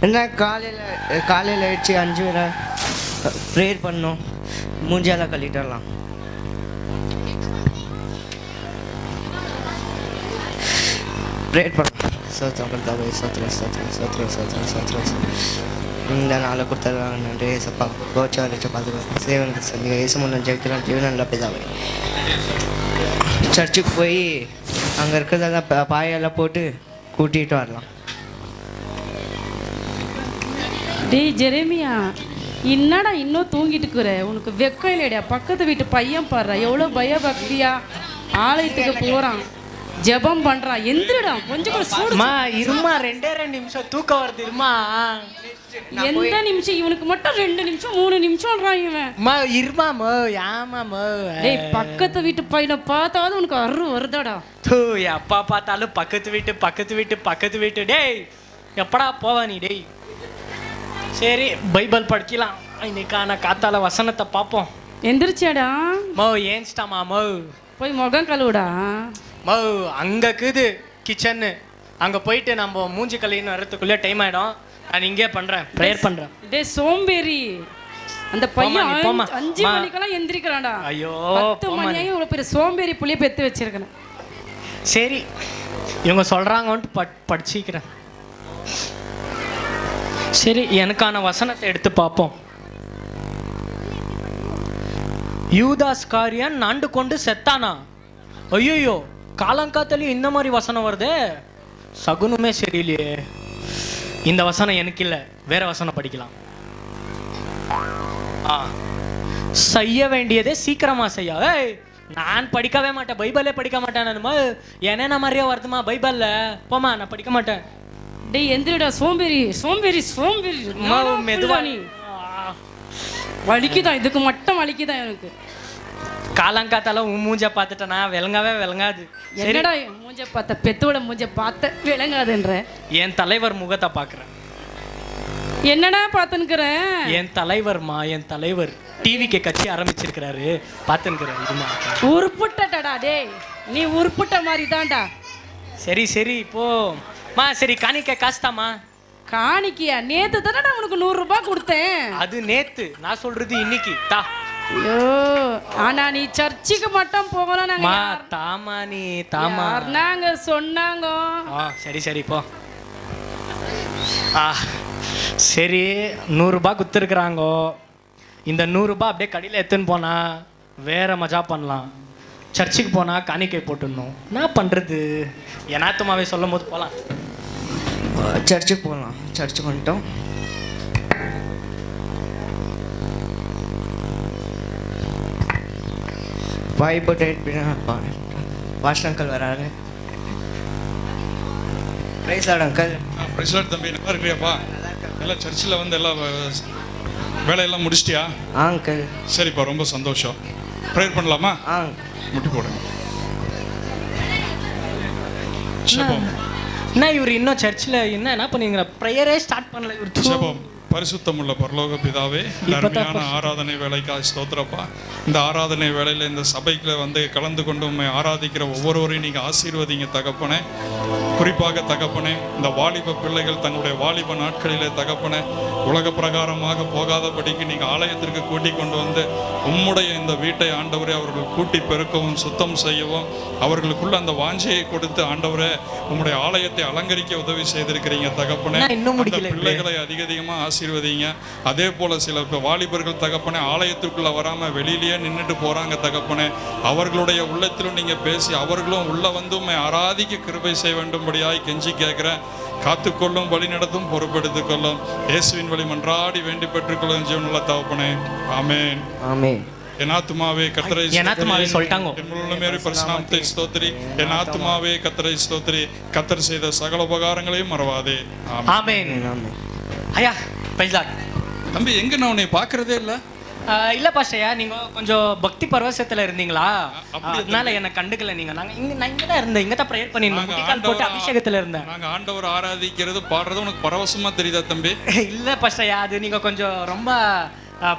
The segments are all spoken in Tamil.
என்ன காலையில் ஆயிடுச்சு 5 வேளை ப்ரேயர் பண்ணோம், மூஞ்சியெல்லாம் கழிட்டுடலாம். ப்ரேயர் பண்ணலாம். சோத்திரம் கர்த்தாவே, சோத்திரம் சோத்திரம் சோத்திரம் சோத்திரம் சோத்திரம். இந்த நாளை கொடுத்தா நன்றி ஏசப்பா. கோச்சா வச்சு பார்த்துக்கோ சேவனுக்கு சொல்லி ஏசு முன்ன ஜெயிக்கிறோம் ஜீவனில் பிதாவே. சர்ச்சுக்கு போய் அங்கே இருக்கிறதெல்லாம் பாயெல்லாம் போட்டு கூட்டிகிட்டு வரலாம். டேய் ஜெரேமியா, என்னடா இன்னும் தூங்கிட்டு இருக்கிற? உனக்கு வெக்கம் இல்லையா? பக்கத்து வீட்டு பையன் பாடுறா எவ்வளோ பயபக்தியா ஆலயத்துக்கு போகிறான், ஜெபம் பண்ணுறான். எந்திரடா கொஞ்சம் கூட சூடுமா. இருமா, 2 நிமிஷம் தூக்கம் வருது. இருமா, எந்த நிமிஷம்? இவனுக்கு மட்டும் 2 நிமிஷம் 3 நிமிஷம்ன்றான் இவன். இருமாமோ யாமாமோ. டேய் பக்கத்து வீட்டு பையனை பார்த்தாவது உனக்கு வருதாடா. எப்பா பார்த்தாலும் பக்கத்து வீட்டு பக்கத்து வீட்டு பக்கத்து வீட்டு. டேய் எப்படா போவ நீ? டேய் சரி, பைபிள் படிக்கலாம். இன்னைக்கான காத்தால வசனத்தை பார்ப்போம். எந்திரிச்சாடா? மோ ஏன்ஸ்டாமா மோ. போய் முகம் கழுவுடா. மோ அங்கே இருக்குது கிச்சன்னு, அங்கே போயிட்டு நம்ம மூஞ்சி கழுவின்னு வர்றதுக்குள்ளே டைம் ஆகிடும். நான் இங்கே பண்ணுறேன், ப்ரேயர் பண்ணுறேன். டேய் சோம்பேறி, அந்த பையன் 5 மணிக்கெல்லாம் எந்திரிக்கிறான்டா. ஐயோ 10 மணியாகி இவ்வளோ பெரிய சோம்பேறி புள்ளிய பெற்று வச்சிருக்கேன். சரி, இவங்க சொல்கிறாங்கன்ட்டு படிச்சிக்கிறேன். சரி, எனக்கான வசனத்தை எடுத்து பார்ப்போம். யூதாஸ் காரியன் நாண்டு கொண்டு செத்தானா? ஐயோ, காலங்காத்தாலையும் இந்த மாதிரி வசனம் வருது, சகுனமே சரியில்லையே. இந்த வசனம் எனக்கு இல்லை, வேற வசனம் படிக்கலாம். செய்ய வேண்டியதே சீக்கிரமா செய்ய. நான் படிக்கவே மாட்டேன், பைபிளே படிக்க மாட்டேன். நானுமா என்னென்ன மாதிரியா வருதுமா பைபிள்ல? போமா, நான் படிக்க மாட்டேன். டேய் எந்திரடா சோம்பேறி சோம்பேறி சோம்பேறி. மெதுவா நீ வலிக்குதான், இதுக்கு மட்டும் வலிக்குதான் எனக்கு. காலங்காத்தால மூஞ்ச பார்த்துட்டேனா விளங்காது. என்னடா மூஞ்ச பார்த்த? பெத்தோட மூஞ்ச பார்த்த விளங்காதுன்ற? என் தலைவர் முகத்தை பார்க்குறேன். என்னடா பார்த்துன்னுக்கிறேன்? என் தலைவர்மா, என் தலைவர் டிவிக்கு கட்சி ஆரம்பிச்சிருக்கிறாரு, பார்த்துன்னுக்கிறேன். இதுமா உருப்புட்டடா. டேய் நீ உருப்புட்ட மாதிரி தான்டா. சரி சரி போமா. சரி, காணிக்க காசுதாமா? காணிக்கையா? நேத்து தானே உனக்கு 100 ரூபாய் கொடுத்தேன். அது நேத்து, நான் சொல்றது இன்னைக்கு தா. ஐயோ, ஆனா நீ சர்ச்சுக்கு மட்டும் போகலாம். நாங்க தாமா நீ தாமா நாங்க சொன்னாங்க. சரி சரி போ. சரி, 100 ரூபாய் குத்துருக்குறாங்க. இந்த 100 ரூபாய் அப்படியே கடையில் எடுத்துன்னு போனா வேற மஜா பண்ணலாம். சர்ச்சுக்கு போனா காணிக்கை போட்டுடணும். நான் பண்றது என்னாத்துமாவே சொல்லும் போது போகலாம். சர்ச்சுக்கு போகலாம். சர்ச்சுக்கு வந்துட்டோம். பைபிள் பாஸ்டர் அங்கிள் வராரு. Praise lord uncle. Praise lord தம்பி, நல்லா இருக்கிறியாப்பா? எல்லாம் சர்ச்சில் வந்து எல்லாம் வேலையெல்லாம் முடிச்சிட்டியா? அங்கிள். சரிப்பா, ரொம்ப சந்தோஷம். ப்ரேயர் பண்ணலாமா? முட்டி போடுங்க. என்ன இவர் இன்னும் சர்ச்சில் என்ன பண்ணீங்க? ப்ரேயரே ஸ்டார்ட் பண்ணல இவர். ஜெபம். பரிசுத்தமுள்ள பரலோக பிதாவே, அருமையான ஆராதனை வேலைக்காக ஸ்தோத்திரப்பா. இந்த ஆராதனை வேலையில் இந்த சபைக்குள்ள வந்து கலந்து கொண்டு உண்மை ஆராதிக்கிற ஒவ்வொருவரையும் நீங்கள் ஆசீர்வதிங்க தகப்பனே. குறிப்பாக தகப்பனே, இந்த வாலிப பிள்ளைகள் தங்களுடைய வாலிப நாட்களிலே தகப்பனே உலக பிரகாரமாக போகாதபடிக்கு நீங்கள் ஆலயத்திற்கு கூட்டிக் கொண்டு வந்து உம்முடைய இந்த வீட்டை ஆண்டவரே அவர்கள் கூட்டி பெருக்கவும் சுத்தம் செய்யவும் அவர்களுக்குள்ள அந்த வாஞ்சையை கொடுத்து ஆண்டவரே உம்முடைய ஆலயத்தை அலங்கரிக்க உதவி செய்திருக்கிறீங்க தகப்பனே. பிள்ளைகளை அதிகமாக ஆசீர்வதிங்க. அதே போல சில வாலிபர்கள் தகப்பனே ஆலயத்திற்குள்ள வராம வெளியிலேயே நின்றுட்டு போறாங்க தகப்பனே. அவர்களுடைய உள்ளத்திலும் நீங்க பேசி அவர்களும் உள்ள வந்து உம்மை ஆராதிக்க கிருபை செய்ய வேண்டும்படியாய் கெஞ்சி கேட்கிறேன். காத்துக்கொள்ளும், வழி நடத்தும், பொறுப்பெடுத்துக் கொள்ளும். இயேசுவின் வழி மன்றாடி வேண்டி பெற்றுக்கொள்ளும் ஜீவனுள்ள தகப்பனே. ஆமென் ஆமென். என் ஆத்துமாவே கர்த்தரை சொல்லிட்டாங்க. பரிசுநாமத்தை ஸ்தோத்திரி. என் ஆத்துமாவே கர்த்தரை ஸ்தோத்திரி. கர்த்தர் செய்த சகல உபகாரங்களையும் மறவாதே. ஆமென். ஐயா தம்பி, எங்க நான் உன்னை பார்க்கறதே இல்லை. இல்லை பாஸ்டர்யா, நீங்கள் கொஞ்சம் பக்தி பரவசத்தில் இருந்தீங்களா, அதனால என்னை கண்டுக்கல. நீங்கள் நான் இங்கே தான் இருந்தேன், இங்கே தான் ப்ரேயர் பண்ணியிருந்தேன், போட்டு அபிஷேகத்தில் இருந்தேன். நாங்கள் ஆண்டவர் ஆராதிக்கிறது பாடுறது உனக்கு பரவசமாக தெரியுதா தம்பி? இல்லை பாஸ்டர்யா, அது நீங்கள் கொஞ்சம் ரொம்ப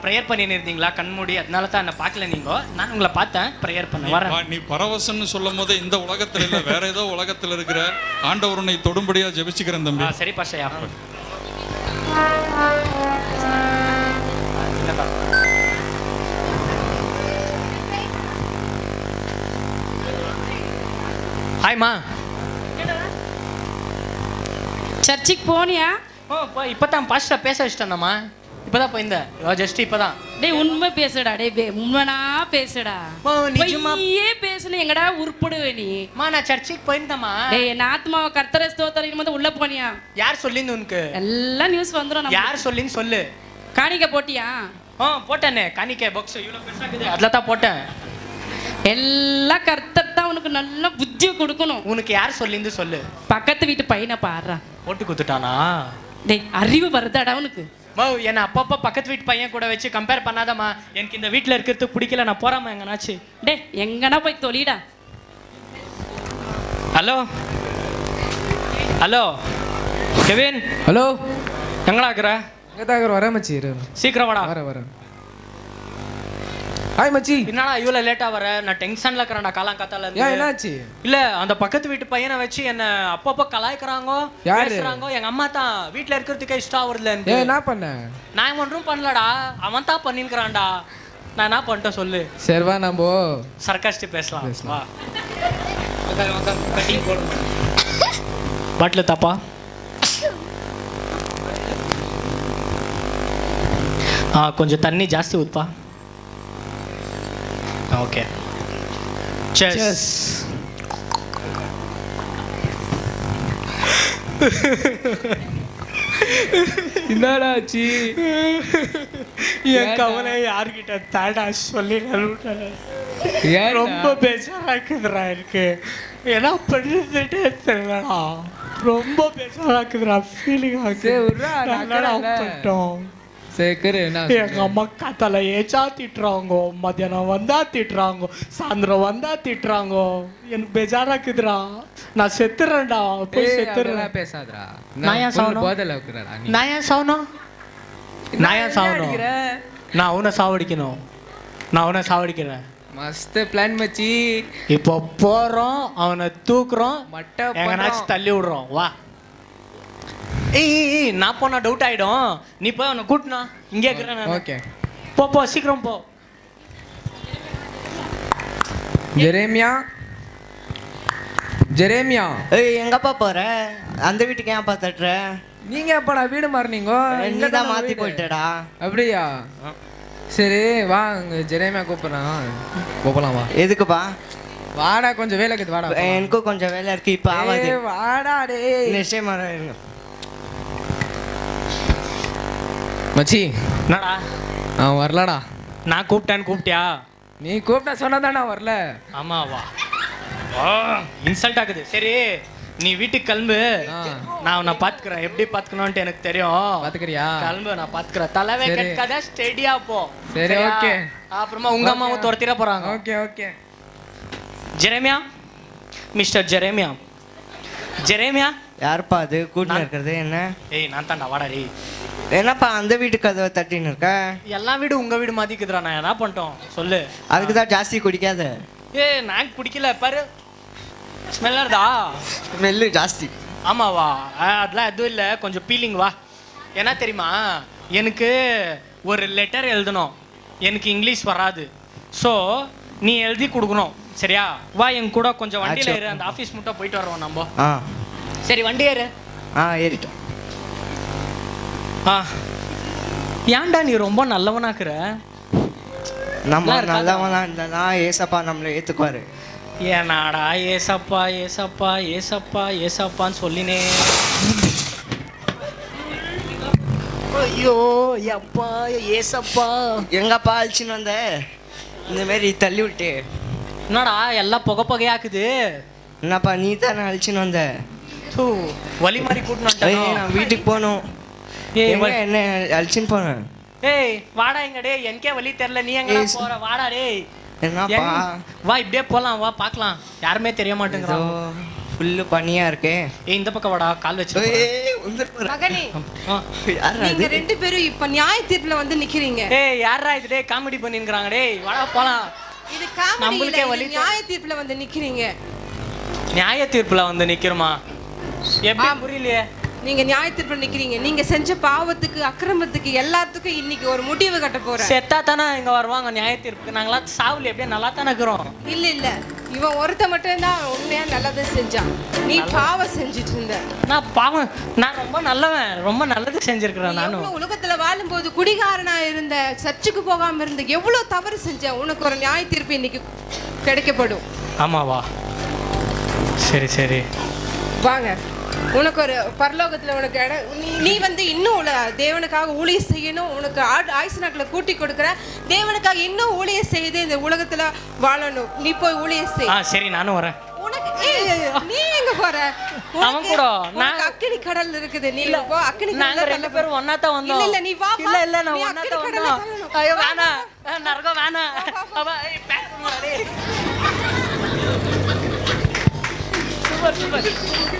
ப்ரேயர் பண்ணின்னு இருந்தீங்களா கண்மூடி, அதனால தான் என்னை பார்க்கல. நீங்கள் நான் உங்களை பார்த்தேன், ப்ரேயர் பண்ண வரேன். நீ பரவசம்னு சொல்லும் போது இந்த உலகத்தில் இல்லை, வேற ஏதோ உலகத்தில் இருக்கிற ஆண்டவர் உன்னை தொடும்படியாக ஜெபிச்சுக்கிறேன் தம்பி. சரி பாஸ்டர்யா. ஹாய்மா. சர்ச்சுக்கு போனியா? ஓ இப்போ தான் பாஸ்டர் பேச வச்சிட்டேன்மா. இப்போ தான் போயிருந்தேன். ஜஸ்ட் இப்போ தான். டேய் உண்மை பேசுடா. டேய் உண்மைனா பேசுடா. நீயே பேசுன எங்கடா உருப்படுவே நீ? நான் சர்ச்சுக்கு போயிருந்தேம்மா. டேய் என் ஆத்மாவை கர்த்தரை ஸ்தோத்திரம் போது உள்ள போனியா? யார் சொல்லிருந்து உனக்கு? எல்லாம் நியூஸ் வந்துடும். யார் சொல்லின்னு சொல்லு. காணிக்க போட்டியா? போட்டேனே. காணிக்க பாக்ஸ் இவ்வளோ பெருசாக இருக்குது, அதில் தான் போட்டேன். எல்லாம் கர்த்தர் தான் உனக்கு நல்ல புத்தியை கொடுக்கணும். உனக்கு யார் சொல்லிருந்து சொல்லு. பக்கத்து வீட்டு பையனை பாடுறா. போட்டு குத்துட்டானா? டேய் அறிவு வருதாடா உனக்கு? என்னை அப்பப்போ பக்கத்து வீட்டு பையன் கூட வச்சு கம்பேர் பண்ணாதம்மா. எனக்கு இந்த வீட்டில் இருக்கிறதுக்கு பிடிக்கல, நான் போறாமா எங்கனாச்சு. டேய் எங்கனா போய் தொலைடா. Hello hello Kevin. ஹலோ எங்கடா இருக்கிற? எங்கே தான் இருக்கிற? வரேன் மச்சி. சீக்கிரம் வாடா. வரேன். ஹாய் மச்சி. என்னடா இவ்வளோ லேட்டாக வர? நான் டென்ஷனில் இருக்கிறேன்டா காலங்காத்தால ஏன் என்னாச்சு? இல்லை அந்த பக்கத்து வீட்டு பையனை வச்சு என்ன அப்பப்போ கலாய்க்கிறாங்கோ, பேசுறாங்கோ. எங்கள் அம்மா தான் வீட்டில் இருக்கிறதுக்கே இஷ்டம் வருதுல. என்ன பண்ண? நான் ஒன்றும் பண்ணலடா, அவன் தான் பண்ணிருக்கிறான்டா. நான் என்ன பண்ணிட்டேன் சொல்லு. சரி வா நம்ம சர்க்காஸ்டி பேசலாம். வா கட்டிங் போடு. பாட்டில் தாப்பா. கொஞ்சம் தண்ணி ஜாஸ்தி ஊத்துப்பா. ஓகே. செஸ். என்னடாச்சு? என் கவலை யார்கிட்ட தாடா சொல்லி ரொம்ப பேசாரா இருக்குதுடா. இருக்கு என்ன பண்ணுறதுட்டே தெரியலடா. ரொம்ப பேசாரா இருக்குதுடா. ஃபீலிங் ஆகுது. சரி எங்க அம்மா காத்தால ஏச்சா திட்டுறாங்க, மத்தியானம் வந்தா திட்டுறாங்க, சாயந்தரம் வந்தா திட்டுறாங்க. எனக்கு பேஜாரா இருக்குதுடா. நான் செத்துறேன்டா. போய் செத்துறேன். பேசாதடா. நான் ஏன் சாவணும்? போதல இருக்குறடா நீ. நான் ஏன் சாவணும்? நான் உன்னை சாவடிக்கணும். நான் உன்னை சாவடிக்கிறேன். மஸ்த் பிளான் மச்சி. இப்போ போறோம், அவனை தூக்குறோம், மட்டை எங்கனாச்சும் தள்ளி விடுறோம். வா. ஏய் நான் போனா டவுட் ஆயிடும். நீ போய் அவனை கூட்டினா இங்கே இருக்கிறேன். ஓகே போ சீக்கிரம் போ. ஜெரேமியா. ஏய் எங்கப்பா போற? அந்த வீட்டுக்கு ஏன் தட்டுற? நீங்க எப்படா வீடு மாறினீங்க? நீ தான் மாற்றி போயிட்டடா. அப்படியா? சரி வா, அங்கே ஜெரேமியா கூப்பிட்றான். கூப்பிடலாம் வா. எதுக்குப்பா? வாடா, கொஞ்சம் வேலை இருக்குது. வாடா. எனக்கும் கொஞ்சம் வேலை இருக்கு. இப்போ ஆகாது. வாடா டேய். நிச்சயமா இருங்க மச்சி. என்னடா? வரலடா. நான் கூப்பிட்டியா? நீ கூப்பிட்டா சொன்னதாடா வரல. ஆமாவா? இன்சல்ட் ஆகுது. சரி நீ வீட்டுக்கு கிளம்பு. நான் உன்னை பார்த்துக்கிறேன். எப்படி பார்த்துக்கணும்ட்டு எனக்கு தெரியும். பார்த்துக்கிறியா? கிளம்பு, நான் பார்த்துக்கிறேன். தலைவே கட்டாத, ஸ்டெடியா போ. சரி ஓகே. அப்புறமா உங்க அம்மாவும் துரத்திட போறாங்க. ஓகே. Jeremiah, mister Jeremiah. யாருப்பா அது கூட்டின்னு இருக்கிறது? என்ன? ஏய் நான் தான்டா. வாடா டேய். என்னப்பா அந்த வீட்டு கதவை தட்டின்னு இருக்க? எல்லா வீடு உங்க வீடு மாதிரிக்குதுடா. நான் என்ன பண்ணிட்டோம் சொல்லு. அதுக்கு தான் ஜாஸ்தி குடிக்காத. எனக்கு பிடிக்கல பாரு. ஸ்மெல்லர்தா. ஸ்மெல்லு ஜாஸ்தி. ஆமாவா? அதெல்லாம் எதுவும் இல்லை, கொஞ்சம் பீலிங். வா. என்ன தெரியுமா, எனக்கு ஒரு லெட்டர் எழுதணும். எனக்கு இங்கிலீஷ் வராது. ஸோ நீ எழுதி கொடுக்கணும். சரியா? வா என் கூட கொஞ்சம் வண்டியில் ஏறு. அந்த ஆஃபீஸ் மட்டும் போயிட்டு வரோம் நம்ம. சரி வண்டி ஏறு. ஏறிட்டோம். ஏன்டா நீ ரொம்ப நல்லவனாக்குற? நம்ம நல்லவனா இருந்தா ஏசப்பா நம்மளை ஏற்றுக்குவாரு. ஏனாடா ஏசப்பான்னு சொல்லினே. ஐயோ அப்பா ஏசப்பா. எங்கப்பா அழிச்சுன்னு வந்த? இந்த மாதிரி தள்ளி விட்டு. என்னடா எல்லாம் புகையாக்குது? என்னப்பா நீ தானே அழிச்சுன்னு வந்த? வலி மாதிரி கூட்டணும். நான் வீட்டுக்கு போகணும். என்ன அழிச்சுன்னு போனேன்? ஏய் வாடா இங்க. டேய் எனக்கே வழி தெரியல, நீ எங்க போற? வாடா டேய். என்னப்பா? வா இப்படியே போலாம். வா பார்க்கலாம். யாருமே தெரிய மாட்டேங்கிறாங்க. ஃபுல்லு பனியா இருக்கே. இந்த பக்கம் வாடா, கால் வச்சு. மகனே, நீங்க ரெண்டு பேரும் இப்ப நியாய தீர்ப்புல வந்து நிக்கிறீங்க. ஏய் யாரா இது? டேய் காமெடி பண்ணிங்கறாங்க. டேய் வாடா போலாம். இது காமெடி இல்ல, நியாய தீர்ப்புல வந்து நிக்கிறீங்க. நியாய தீர்ப்புல வந்து நிக்கிறோமா? எப்படி புரியலையே? நீங்க நியாய தீர்ப்புல நிக்கிறீங்க. நீங்க செஞ்ச பாவத்துக்கு, அக்கிரமத்துக்கு, எல்லாத்துக்கும் இன்னைக்கு ஒரு முடிவு கட்ட போறேன். செத்தா தானே இங்க வருவாங்க நியாய தீர்ப்புக்கு. நாங்களாம் சாவுல எப்படியே நல்லா தானே இருக்கிறோம். இல்ல இவன் ஒருத்த மட்டும் தான் உண்மையா நல்லதை செஞ்சான். நீ பாவம் செஞ்சுட்டு இருந்த. நான் பாவம், நான் ரொம்ப நல்லவன், ரொம்ப நல்லது செஞ்சிருக்கிறேன். நானும் உலகத்துல வாழும்போது குடிகாரனா இருந்த, சர்ச்சுக்கு போகாம இருந்த, எவ்வளவு தவறு செஞ்ச. உனக்கு ஒரு நியாய தீர்ப்பு இன்னைக்கு கிடைக்கப்படும். ஆமாவா? சரி சரி வாங்க. உனக்கு ஒரு பரலோகத்துல உனக்கு இடம். நீ வந்து இன்னும் தேவனுக்காக ஊழியம் செய்யணும். உனக்கு ஆயுசு நாட்களை கூட்டி கொடுக்குற. தேவனுக்காக இன்னும் ஊழியம் செய்து இந்த உலகத்துல வாழணும். நீ போய் ஊழியம் செய். சரி, நானும் வரேன். உனக்கு நீ எங்க போற? அவன் கூட நான் அக்கினி கடல் இருக்குது. நீ போ. அக்கினி நாங்க ரெண்டு பேரும் ஒண்ணா தான் வந்தோம். இல்ல நீ வா. இல்ல நான் ஒண்ணா தான் வந்தோம். ஐயோ வேணாம், நரகம் வேணாம். அவ பேக் சூப்பர் சூப்பர்.